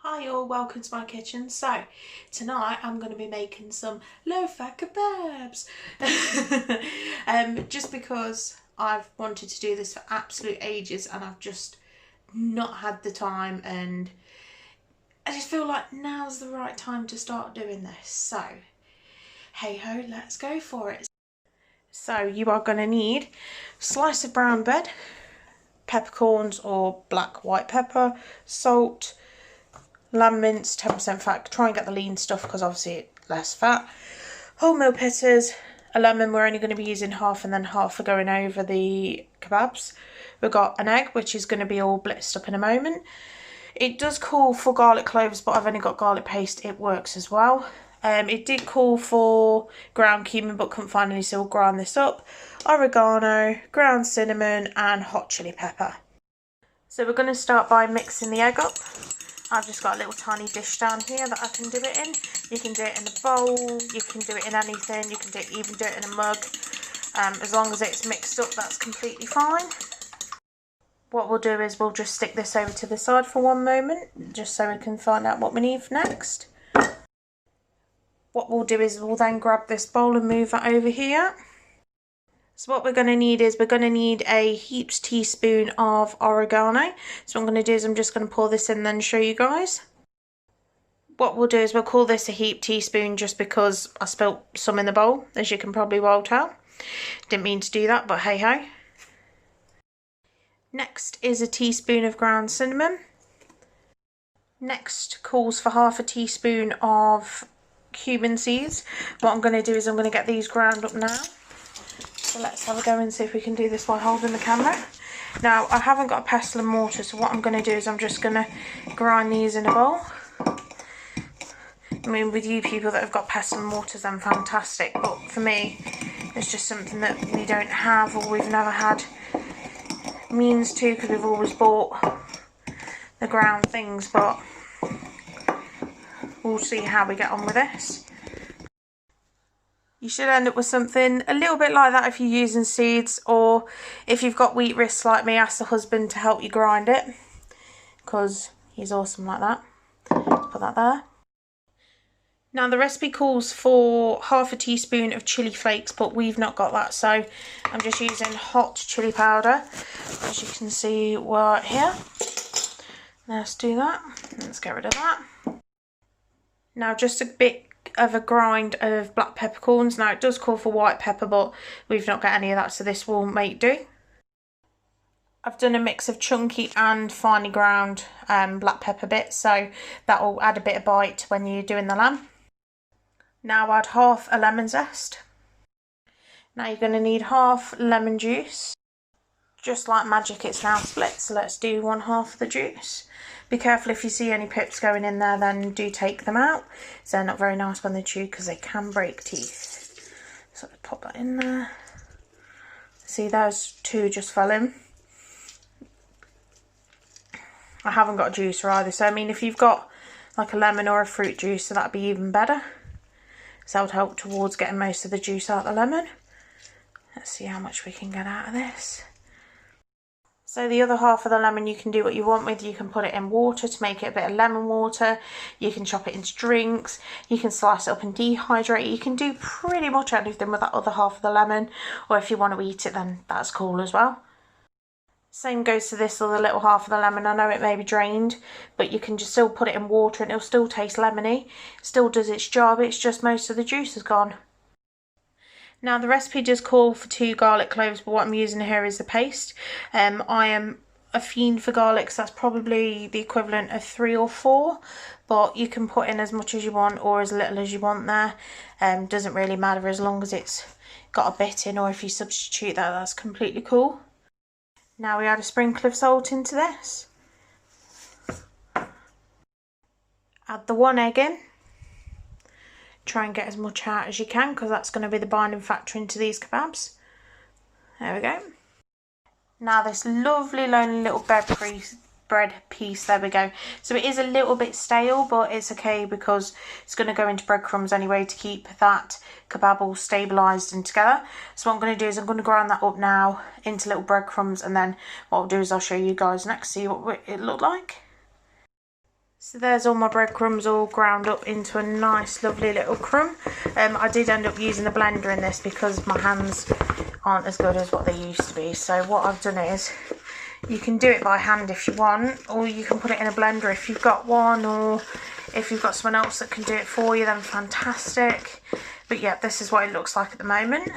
Hi all, welcome to my kitchen. So tonight I'm going to be making some low-fat kebabs. Just because I've wanted to do this for absolute ages and I've just not had the time, and I just feel like now's the right time to start doing this. So hey ho, let's go for it. So you are going to need a slice of brown bread, peppercorns or black white pepper, salt, lamb mince, 10% fat. Try and get the lean stuff because obviously it's less fat. Wholemeal pitters, a lemon. We're only going to be using half, and then half for going over the kebabs. We've got an egg, which is going to be all blitzed up in a moment. It does call for garlic cloves, but I've only got garlic paste. It works as well. It did call for ground cumin, but couldn't find any, so we'll grind this up. Oregano, ground cinnamon, and hot chili pepper. So we're going to start by mixing the egg up. I've just got a little tiny dish down here that I can do it in. You can do it in a bowl, you can do it in anything, you can even do it in a mug. As long as it's mixed up, that's completely fine. What we'll do is we'll just stick this over to the side for one moment, just so we can find out what we need next. What we'll do is we'll then grab this bowl and move that over here. So what we're going to need is we're going to need a heaped teaspoon of oregano. So what I'm going to do is I'm just going to pour this in and then show you guys. What we'll do is we'll call this a heaped teaspoon just because I spilt some in the bowl, as you can probably well tell. Didn't mean to do that, but hey ho. Next is a teaspoon of ground cinnamon. Next calls for half a teaspoon of cumin seeds. What I'm going to do is I'm going to get these ground up now. So let's have a go and see if we can do this while holding the camera. Now, I haven't got a pestle and mortar, so what I'm going to do is I'm just going to grind these in a bowl. I mean, with you people that have got pestle and mortars, then fantastic. But for me, it's just something that we don't have, or we've never had means to, because we've always bought the ground things. But we'll see how we get on with this. You should end up with something a little bit like that if you're using seeds, or if you've got weak wrists like me, ask the husband to help you grind it, because he's awesome like that. Put that there. Now the recipe calls for half a teaspoon of chili flakes, but we've not got that, so I'm just using hot chili powder, as you can see right here. Let's do that. Let's get rid of that. Now just a bit of a grind of black peppercorns. Now it does call for white pepper, but we've not got any of that, so this will make do. I've done a mix of chunky and finely ground black pepper bits, so that will add a bit of bite when you're doing the lamb. Now add half a lemon zest. Now you're going to need half lemon juice. Just like magic, it's now split, so let's do one half of the juice. Be careful if you see any pips going in there, then do take them out. So they're not very nice when they're chewed because they can break teeth. So let's pop that in there. See, those two just fell in. I haven't got a juicer either, so I mean, if you've got like a lemon or a fruit juice, so that'd be even better. So that would help towards getting most of the juice out of the lemon. Let's see how much we can get out of this. So the other half of the lemon you can do what you want with. You can put it in water to make it a bit of lemon water. You can chop it into drinks. You can slice it up and dehydrate it. You can do pretty much anything with that other half of the lemon. Or if you want to eat it, then that's cool as well. Same goes to this other little half of the lemon. I know it may be drained, but you can just still put it in water and it'll still taste lemony. It still does its job, it's just most of the juice is gone. Now the recipe does call for 2 garlic cloves, but what I'm using here is the paste. I am a fiend for garlic, so that's probably the equivalent of 3 or 4, but you can put in as much as you want or as little as you want there. Doesn't really matter as long as it's got a bit in, or if you substitute that, that's completely cool. Now we add a sprinkle of salt into this. Add the 1 egg in. Try and get as much out as you can, because that's going to be the binding factor into these kebabs. There we go. Now this lovely lonely little bread piece, there we go. So it is a little bit stale, but it's okay because it's going to go into breadcrumbs anyway to keep that kebab all stabilised and together. So what I'm going to do is I'm going to grind that up now into little breadcrumbs, and then what I'll do is I'll show you guys next, see what it looked like. So there's all my breadcrumbs all ground up into a nice lovely little crumb. I did end up using the blender in this because my hands aren't as good as what they used to be. So what I've done is, you can do it by hand if you want, or you can put it in a blender if you've got one, or if you've got someone else that can do it for you, then fantastic. But yeah, this is what it looks like at the moment.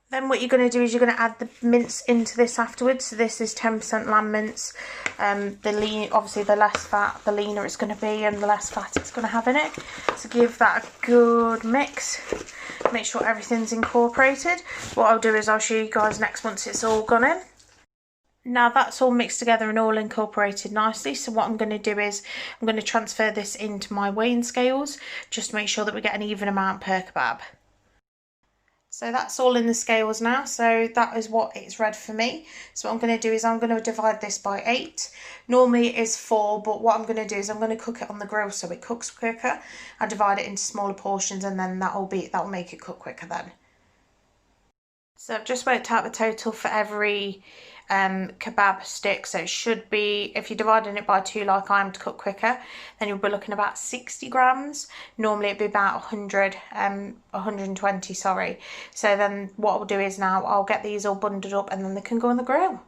Then what you're going to do is you're going to add the mince into this afterwards. So this is 10% lamb mince. The lean, obviously the less fat, the leaner it's going to be, and the less fat it's going to have in it. So give that a good mix. Make sure everything's incorporated. What I'll do is I'll show you guys next once it's all gone in. Now that's all mixed together and all incorporated nicely. So what I'm going to do is I'm going to transfer this into my weighing scales, just to make sure that we get an even amount per kebab. So that's all in the scales now, so that is what it's read for me. So what I'm going to do is I'm going to divide this by 8. Normally it is 4, but what I'm going to do is I'm going to cook it on the grill so it cooks quicker. I divide it into smaller portions, and then that'll make it cook quicker then. So I've just worked out the total for every kebab stick. So it should be, if you're dividing it by 2 like I am to cook quicker, then you'll be looking about 60 grams. Normally it'd be about 120, sorry. So then what I'll do is now I'll get these all bundled up and then they can go on the grill.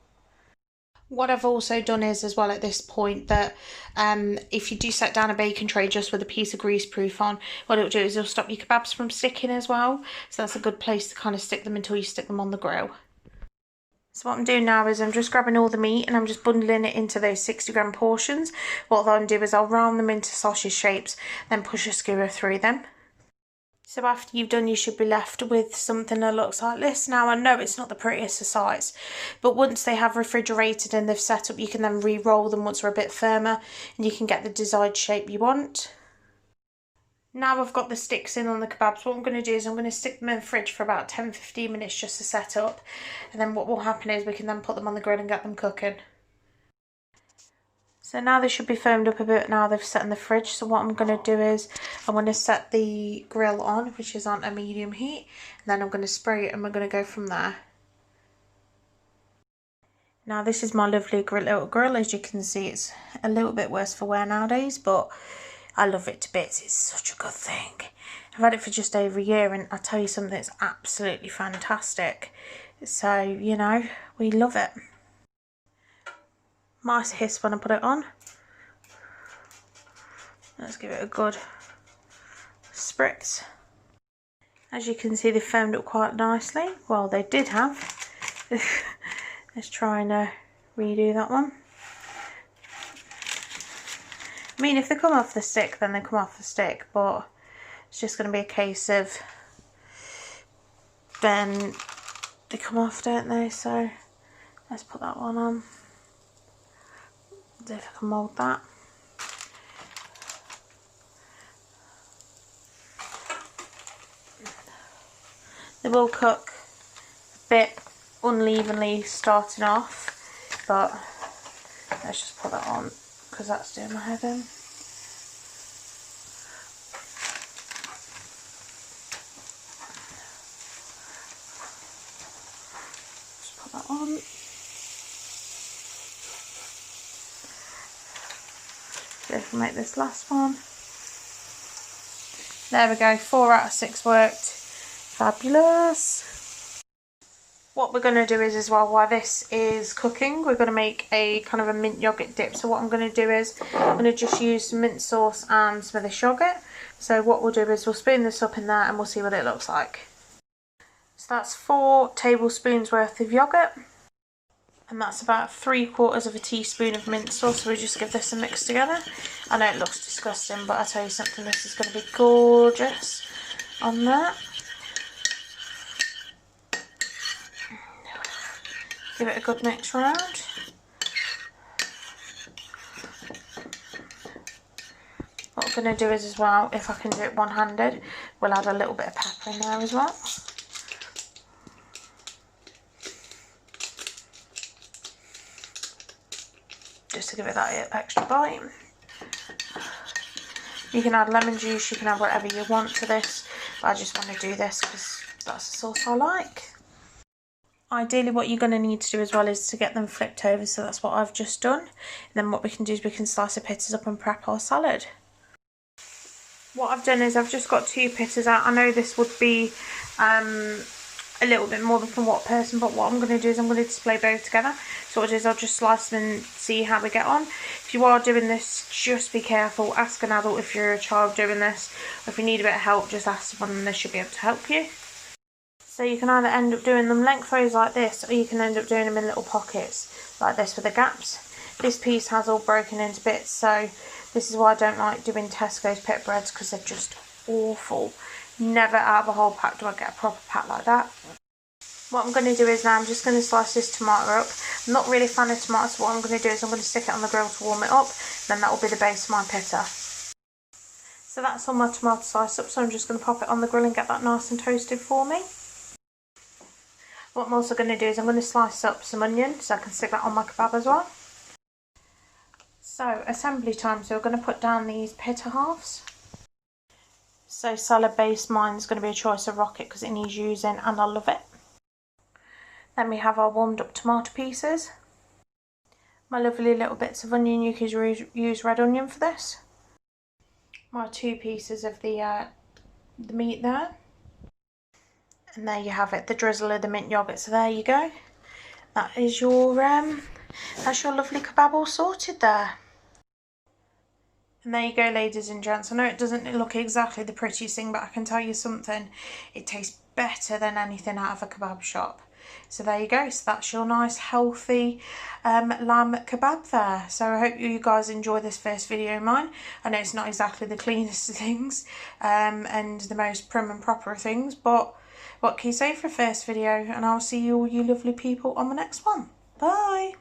What I've also done is as well at this point that if you do set down a baking tray just with a piece of greaseproof on, what it'll do is it'll stop your kebabs from sticking as well. So that's a good place to kind of stick them until you stick them on the grill. So what I'm doing now is I'm just grabbing all the meat and I'm just bundling it into those 60 gram portions. What I'll do is I'll round them into sausage shapes, then push a skewer through them. So after you've done, you should be left with something that looks like this. Now I know it's not the prettiest of sights, but once they have refrigerated and they've set up, you can then re-roll them once they're a bit firmer and you can get the desired shape you want. Now I've got the sticks in on the kebabs, what I'm going to do is I'm going to stick them in the fridge for about 10-15 minutes just to set up, and then what will happen is we can then put them on the grill and get them cooking. So now they should be firmed up a bit now they've set in the fridge. So what I'm going to do is I'm going to set the grill on, which is on a medium heat, and then I'm going to spray it and we're going to go from there. Now this is my lovely little grill. As you can see, it's a little bit worse for wear nowadays, but I love it to bits. It's such a good thing. I've had it for just over a year and I tell you something, it's absolutely fantastic. So, you know, we love it. Might hiss when I put it on. Let's give it a good spritz. As you can see, they've firmed up quite nicely. Well, they did have. Let's try and redo that one. I mean, if they come off the stick, then they come off the stick, but it's just going to be a case of then they come off, don't they? So let's put that one on. See if I can mould that. They will cook a bit unevenly starting off, but let's just put that on because that's doing my head in. Just put that on. See if we make this last one. There we go, 4 out of 6 worked. Fabulous. What we're going to do is as well, while this is cooking, we're going to make a kind of a mint yogurt dip. So what I'm going to do is I'm going to just use some mint sauce and some of this yogurt. So what we'll do is we'll spoon this up in there and we'll see what it looks like. So that's 4 tablespoons worth of yogurt. And that's about 3/4 of a teaspoon of mint sauce. So we just give this a mix together. I know it looks disgusting, but I tell you something, this is going to be gorgeous on that. Give it a good mix round. What we're going to do is as well, if I can do it one-handed, we'll add a little bit of pepper in there as well. Just to give it that extra bite. You can add lemon juice, you can add whatever you want to this, but I just want to do this because that's the sauce I like. Ideally what you're going to need to do as well is to get them flipped over, so that's what I've just done. And then what we can do is we can slice the pittas up and prep our salad. What I've done is I've just got 2 pittas out. I know this would be a little bit more than for one person, but what I'm going to do is I'm going to display both together. So what I do is I'll just slice them and see how we get on. If you are doing this, just be careful. Ask an adult if you're a child doing this. Or if you need a bit of help, just ask someone and they should be able to help you. So you can either end up doing them lengthways like this, or you can end up doing them in little pockets like this with the gaps. This piece has all broken into bits, so this is why I don't like doing Tesco's pit breads, because they're just awful. Never out of a whole pack do I get a proper pack like that. What I'm going to do is now I'm just going to slice this tomato up. I'm not really a fan of tomatoes, so what I'm going to do is I'm going to stick it on the grill to warm it up, then that will be the base of my pitta. So that's all my tomato sliced up, so I'm just going to pop it on the grill and get that nice and toasted for me. What I'm also going to do is I'm going to slice up some onion so I can stick that on my kebab as well. So assembly time, so we're going to put down these pitta halves. So salad base, mine's going to be a choice of rocket because it needs using and I love it. Then we have our warmed up tomato pieces. My lovely little bits of onion, you can use red onion for this. My 2 pieces of the meat there. And there you have it, the drizzle of the mint yoghurt. So there you go. That is your that's your lovely kebab all sorted there. And there you go, ladies and gents. I know it doesn't look exactly the prettiest thing, but I can tell you something, it tastes better than anything out of a kebab shop. So there you go. So that's your nice healthy lamb kebab there. So I hope you guys enjoy this first video of mine. I know it's not exactly the cleanest of things and the most prim and proper of things, but what can you say for a first video? And I'll see you all you lovely people on the next one. Bye.